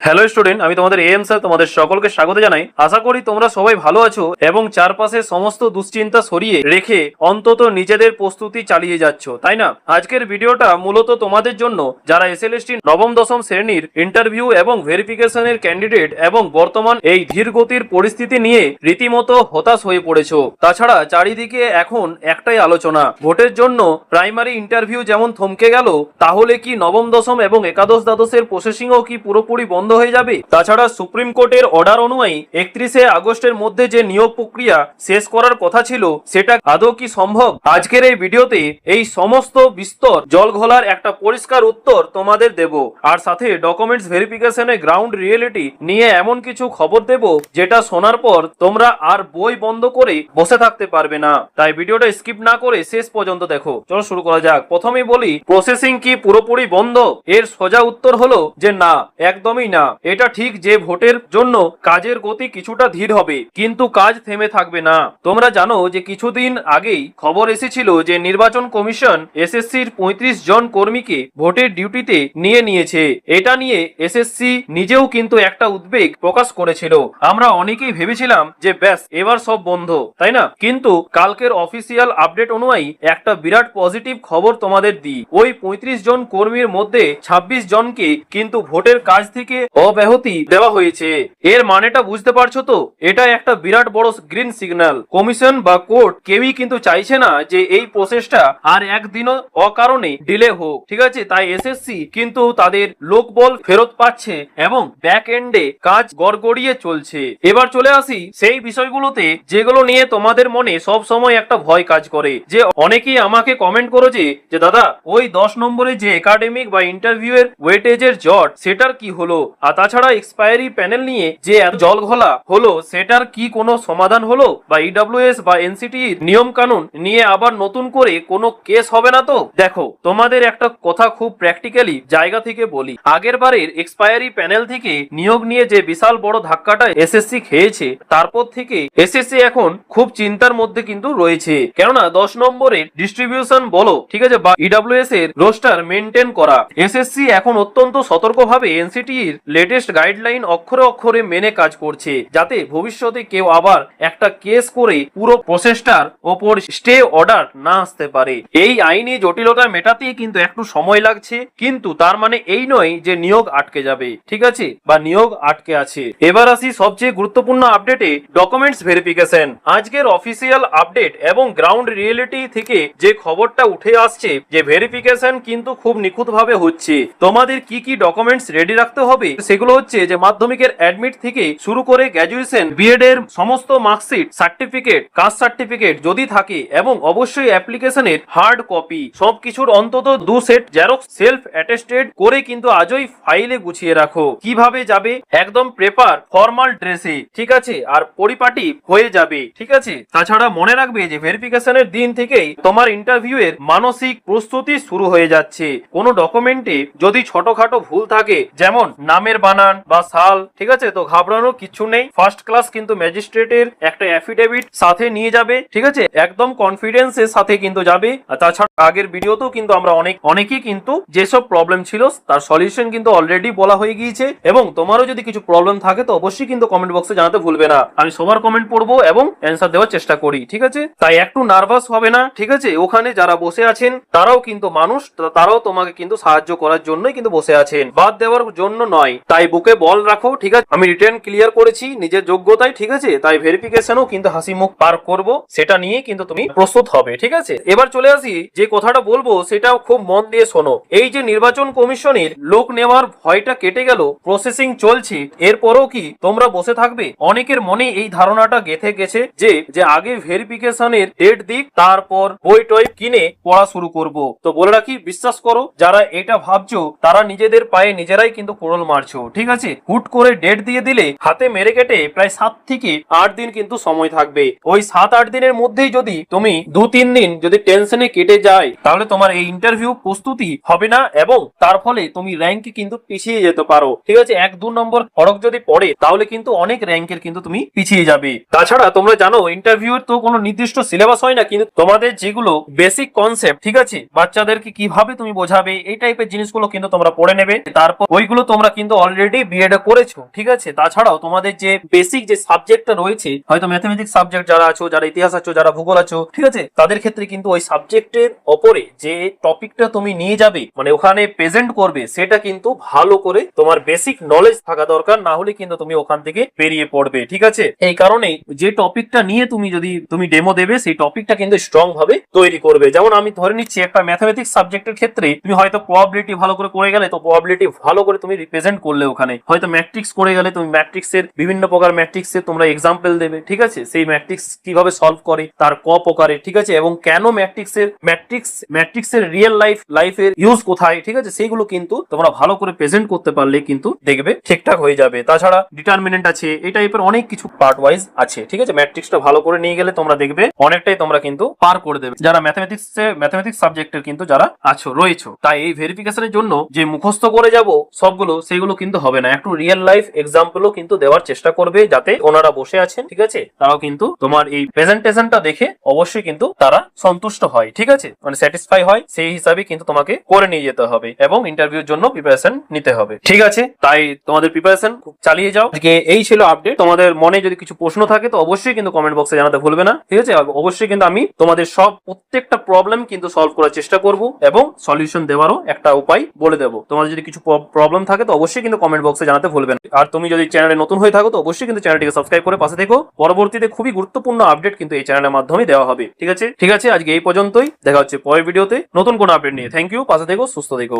Hello student, আমি তোমাদের M sir তোমাদের সকলকে স্বাগত জানাই। আশা করি তোমরা সবাই ভালো আছো এবং চারপাশে সমস্ত দুশ্চিন্তা সরিয়ে রেখে অন্তত নিজেদের প্রস্তুতি চালিয়ে যাচ্ছ, তাই না? আজকের ভিডিওটা মূলত তোমাদের জন্য যারা এসএলএসটি নবম দশম শ্রেণীর ইন্টারভিউ এবং ভেরিফিকেশনের ক্যান্ডিডেট এবং বর্তমান এই ধীর গতির পরিস্থিতি নিয়ে রীতিমতো হতাশ হয়ে পড়েছো। তাছাড়া চারিদিকে এখন একটাই আলোচনা, ভোটের জন্য প্রাইমারি ইন্টারভিউ যেমন থমকে গেল, তাহলে কি নবম দশম এবং একাদশ দ্বাদশের প্রসেসিংও কি পুরোপুরি বন্ধ হয়ে যাবে? তাছাড়া সুপ্রিম কোর্টের অর্ডার অনুযায়ী 31শে আগস্টের মধ্যে যে নিয়োগ প্রক্রিয়া শেষ করার কথা ছিল, সেটা আদৌ কি সম্ভব? আজকের এই ভিডিওতে এই সমস্ত বিস্তর জল ঘোলার একটা পরিষ্কার উত্তর তোমাদের দেব, আর সাথে ডকুমেন্টস ভেরিফিকেশনে গ্রাউন্ড রিয়েলিটি নিয়ে এমন কিছু খবর দেব যেটা শোনার পর তোমরা আর বই বন্ধ করে বসে থাকতে পারবে না। তাই ভিডিওটা স্কিপ না করে শেষ পর্যন্ত দেখো। চলো শুরু করা যাক। প্রথমেই বলি, প্রসেসিং কি পুরোপুরি বন্ধ? এর সোজা উত্তর হলো যে না, একদমই না। এটা ঠিক যে ভোটের জন্য কাজের গতি কিছুটা ধীর হবে, কিন্তু কাজ থেমে থাকবে না। তোমরা জানো যে কিছুদিন আগেই খবর এসেছিল যে নির্বাচন কমিশন এসএসসির 35 জন কর্মীকে ভোটের ডিউটিতে নিয়েছে। এটা নিয়ে এসএসসি নিজেও কিন্তু একটা উদ্বেগ প্রকাশ করেছিল। আমরা অনেকেই ভেবেছিলাম যে ব্যাস এবার সব বন্ধ, তাই না? কিন্তু কালকের অফিসিয়াল আপডেট অনুযায়ী একটা বিরাট পজিটিভ খবর তোমাদের দিই। ওই 35 জন কর্মীর মধ্যে 26 জনকে কিন্তু ভোটের কাজ থেকে অব্যাহতি দেওয়া হয়েছে। এর মানেটা বুঝতে পারছো তো? এটা একটা বিরাট বড় গ্রিন সিগন্যাল। কমিশন বা কোর্ট কেউই কিন্তু চাইছে না যে এই প্রসেসটা আর একদিনও অকারণে ডিলে হোক, ঠিক আছে? তাই এসএসসি কিন্তু তাদের লোকবল ফেরত পাচ্ছে এবং ব্যাক এন্ডে কাজ গড়গড়িয়ে চলছে। এবার চলে আসি সেই বিষয়গুলোতে যেগুলো নিয়ে তোমাদের মনে সব সময় একটা ভয় কাজ করে। যে অনেকেই আমাকে কমেন্ট করেছে যে দাদা, ওই 10 নম্বরে যে একাডেমিক বা ইন্টারভিউ এর ওয়েটেজের জট, সেটার কি হলো? আর তাছাড়া এক্সপায়ারি প্যানেল নিয়ে যে জল ঘোলা হলো, সেটার কি কোনো সমাধান হলো? বা ইডব্লিউএস বা এনসিটি নিয়ম কানুন নিয়ে আবার নতুন করে কোনো কেস হবে না তো? দেখো, তোমাদের একটা কথা খুব প্র্যাকটিক্যালি জায়গা থেকে বলি। আগের বারের এক্সপায়ারি প্যানেল থেকে নিয়োগ নিয়ে যে বিশাল বড় ধাক্কাটা এসএসসি খেয়েছে, তারপর থেকে এসএসসি এখন খুব চিন্তার মধ্যে কিন্তু রয়েছে। কেননা 10 নম্বরের ডিস্ট্রিবিউশন বলো, ঠিক আছে, বা ইডব্লিউএস এর রোস্টার মেনটেন করা, এসএসসি এখন অত্যন্ত সতর্কভাবে এনসিটি এর লেটেস্ট গাইডলাইন অক্ষরে অক্ষরে মেনে কাজ করছে, যাতে ভবিষ্যতে কেউ আবার একটা কেস করে পুরো প্রসেসটার ওপর স্টে অর্ডার না আসতে পারে। এই আইনি জটিলতা মেটাতেই কিন্তু একটু সময় লাগছে, কিন্তু তার মানে এই নয় যে নিয়োগ আটকে যাবে, ঠিক আছে, বা নিয়োগ আটকে আছে। এবার আসি সবচেয়ে গুরুত্বপূর্ণ আপডেটে, ডকুমেন্টস ভেরিফিকেশন। আজকের অফিসিয়াল আপডেট এবং গ্রাউন্ড রিয়েলিটি থেকে যে খবরটা উঠে আসছে যে ভেরিফিকেশন কিন্তু খুব নিখুঁতভাবে হচ্ছে। তোমাদের কি কি ডকুমেন্টস রেডি রাখতে হবে সেগুলো হচ্ছে যে মাধ্যমিকের অ্যাডমিট থেকে শুরু করে গ্র্যাজুয়েশন, বিএড এর সমস্ত মার্কশিট, সার্টিফিকেট, কাস্ট সার্টিফিকেট যদি থাকে, এবং অবশ্যই অ্যাপ্লিকেশনের হার্ড কপি, সবকিছুর অন্তত 2 সেট জেরক্স সেলফ অ্যাটেস্টেড করে কিন্তু আজই ফাইলে গুছিয়ে রাখো। কিভাবে যাবে? একদম পেপার ফর্মাল ড্রেসে, ঠিক আছে, আর পরিপাটি হয়ে যাবে, ঠিক আছে। তাছাড়া মনে রাখবে যে ভেরিফিকেশনের দিন থেকেই তোমার ইন্টারভিউ এর মানসিক প্রস্তুতি শুরু হয়ে যাচ্ছে। কোনো ডকুমেন্টে যদি ছোটখাটো ভুল থাকে, যেমন নামের বানান বা সাল, ঠিক আছে, তো ঘাবড়ানোর কিছু নেই। ফার্স্ট ক্লাস কিন্তু ম্যাজিস্ট্রেটের একটা অ্যাফিডেভিট সাথে নিয়ে যাবে, ঠিক আছে, একদম কনফিডেন্সের সাথে কিন্তু যাবে। আর তাছাড়া আগের ভিডিওতেও কিন্তু আমরা অনেকেই কিন্তু যেসব প্রবলেম ছিল তার সলিউশন কিন্তু অলরেডি বলা হয়ে গিয়েছে। এবং তোমারও যদি কিছু প্রবলেম থাকে তো অবশ্যই কিন্তু কমেন্ট বক্সে জানাতে ভুলবে না। আমি সবার কমেন্ট পড়বো এবং অ্যান্সার দেওয়ার চেষ্টা করি, ঠিক আছে। তাই একটু নার্ভাস হবে না, ঠিক আছে। ওখানে যারা বসে আছেন তারাও কিন্তু মানুষ, তারাও তোমাকে কিন্তু সাহায্য করার জন্যই কিন্তু বসে আছেন, বাদ দেওয়ার জন্য নয়। তাই বুকে বল রাখো, ঠিক আছে। আমি রিটেন ক্লিয়ার করেছি নিজের যোগ্যতায়, ঠিক আছে। তাই ভেরিফিকেশনও কিন্তু হাসি মুখ পার করব, সেটা নিয়ে কিন্তু তুমি প্রস্তুত হবে, ঠিক আছে। এবার চলে আসি যে কথাটা বলবো সেটাও খুব মন দিয়ে শোনো। এই যে নির্বাচন কমিশনের লোক নেওয়ার ভয়টা কেটে গেল, প্রসেসিং চলছে, এরপরও কি তোমরা বসে থাকবে? অনেকের মনে এই ধারণাটা গেঁথে গেছে যে আগে ভেরিফিকেশনের ডেট দিক, তারপর বই টই কিনে পড়া শুরু করব। তো বলে রাখি, বিশ্বাস করো, যারা এটা ভাবছো তারা নিজেদের পায়ে নিজেরাই কিন্তু কোড়ল মারছো, ঠিক আছে। হুট করে ডেট দিয়ে দিলে হাতে মেরে কেটে প্রায় 7 থেকে 8 দিন কিন্তু সময় থাকবে। ওই 7-8 দিনের মধ্যেই যদি তুমি 2-3 দিন যদি টেনশনে কেটে যায়, তাহলে তোমার এই ইন্টারভিউ প্রস্তুতি হবে না এবং তার ফলে তুমি র্যাঙ্কে কিন্তু পিছিয়ে যেতে পারো, ঠিক আছে। 1-2 নম্বর ফরক যদি পড়ে তাহলে কিন্তু অনেক র্যাঙ্কের কিন্তু তুমি পিছিয়ে যাবে। তাছাড়া তোমরা জানো ইন্টারভিউর তো কোনো নির্দিষ্ট সিলেবাস হয় না, কিন্তু তোমাদের যেগুলো বেসিক কনসেপ্ট, ঠিক আছে, বাচ্চাদেরকে কিভাবে তুমি বোঝাবে, এই টাইপের জিনিসগুলো কিন্তু তোমরা পড়ে নেবে। তারপর ওইগুলো তোমরা কিন্তু অলরেডি বিএডটা করেছো, ঠিক আছে। তাছাড়াও তোমাদের যে বেসিক যে সাবজেক্টটা রয়েছে, হয়তো ম্যাথমেটিক্স সাবজেক্ট যারা আছো, যারা ইতিহাস আছো, যারা ভূগোল আছো, ঠিক আছে, তাদের ক্ষেত্রে কিন্তু ওই সাবজেক্টের ওপরে যে টপিকটা তুমি নিয়ে যাবে, মানে ওখানে প্রেজেন্ট করবে, সেটা কিন্তু ভালো করে তোমার বেসিক নলেজ থাকা দরকার, না হলে কিন্তু তুমি ওখান থেকে বেরিয়ে পড়বে, ঠিক আছে। এই কারণেই যে টপিকটা নিয়ে তুমি ডেমো দেবে, সেই টপিকটা কিন্তু স্ট্রং ভাবে তৈরি করবে। যেমন আমি ধরে নিচ্ছি একটা ম্যাথমেটিক্স সাবজেক্টের ক্ষেত্রে তুমি হয়তো প্রবাবিলিটি ভালো করে গেলে, তো প্রবাবিলিটি ভালো করে তুমি রিপ্রেজেন্ট করলে, ওখানে হয়তো ম্যাট্রিক্স করে গেলে তুমি ম্যাট্রিক্সের বিভিন্ন প্রকার ম্যাট্রিক্সের তোমরা এক্সাম্পল দেবে, ঠিক আছে, সেই ম্যাট্রিক্স কিভাবে সলভ করে, তার ক প্রকারে, ঠিক আছে, এবং কেন ম্যাট্রিক্সের রিয়েল লাইফের ইউজ কোথায়, ঠিক আছে, সেইগুলো কিন্তু তোমরা ভালো করে প্রেজেন্ট করতে পারলে কিন্তু দেখবে ঠিকঠাক হয়ে যাবে। তাছাড়া ডিটারমিনেন্ট আছে, এই টাইপের অনেক কিছু পার্ট ওয়াইজ আছে, ঠিক আছে। ম্যাট্রিক্সটা ভালো করে নিয়ে গেলে তোমরা দেখবে অনেকটাই তোমরা কিন্তু পার করে দেবে, যারা ম্যাথমেটিক্স সাবজেক্টের কিন্তু যারা আছো রয়েছো। তাই এই ভেরিফিকেশনের জন্য যে মুখস্থ করে যাব সবগুলো, সেগুলো কিন্তু হবে না, একটু রিয়েল লাইফ এক্সাম্পলও কিন্তু দেওয়ার চেষ্টা করবে, যাতে ওনারা বসে আছেন, ঠিক আছে, তারাও কিন্তু তোমার এই প্রেজেন্টেশনটা দেখে অবশ্যই কিন্তু তারা সন্তুষ্ট হয়, ঠিক আছে, মানে স্যাটিসফাই হয়, সেই হিসাবে কিন্তু তোমাকে করে নিয়ে যেতে হবে এবং ইন্টারভিউর জন্য প্রিপারেশন নিতে হবে, ঠিক আছে। তাই তোমাদের প্রিপারেশন চালিয়ে যাও। আজকে এই ছিল আপডেট। তোমাদের মনে যদি কিছু প্রশ্ন থাকে তো অবশ্যই কিন্তু কমেন্ট বক্সে জানাতে ভুলবে না, ঠিক আছে। অবশ্যই কিন্তু আমি তোমাদের প্রত্যেকটা প্রবলেম কিন্তু সলভ করার চেষ্টা করব এবং সলিউশন দেওয়ারও একটা উপায় বলে দেবো। তোমাদের যদি কিছু প্রবলেম থাকে তো অবশ্যই কিন্তু কমেন্ট বক্সে জানাতে ভুলবে না। আর তুমি যদি চ্যানেলে নতুন হয়ে থাকো তো অবশ্যই কিন্তু চ্যানেলটিকে সাবস্ক্রাইব করে পাশে থেকো। পরবর্তীতে খুবই গুরুত্বপূর্ণ আপডেট কিন্তু এই চ্যানেলের মাধ্যমে দেওয়া হবে, ঠিক আছে। আজকে এই পর্যন্তই, দেখা হচ্ছে পরের ভিডিওতে নতুন কোনো আপডেট নিয়ে। থ্যাংক ইউ, পাশে থেকো, সুস্থ থেকো।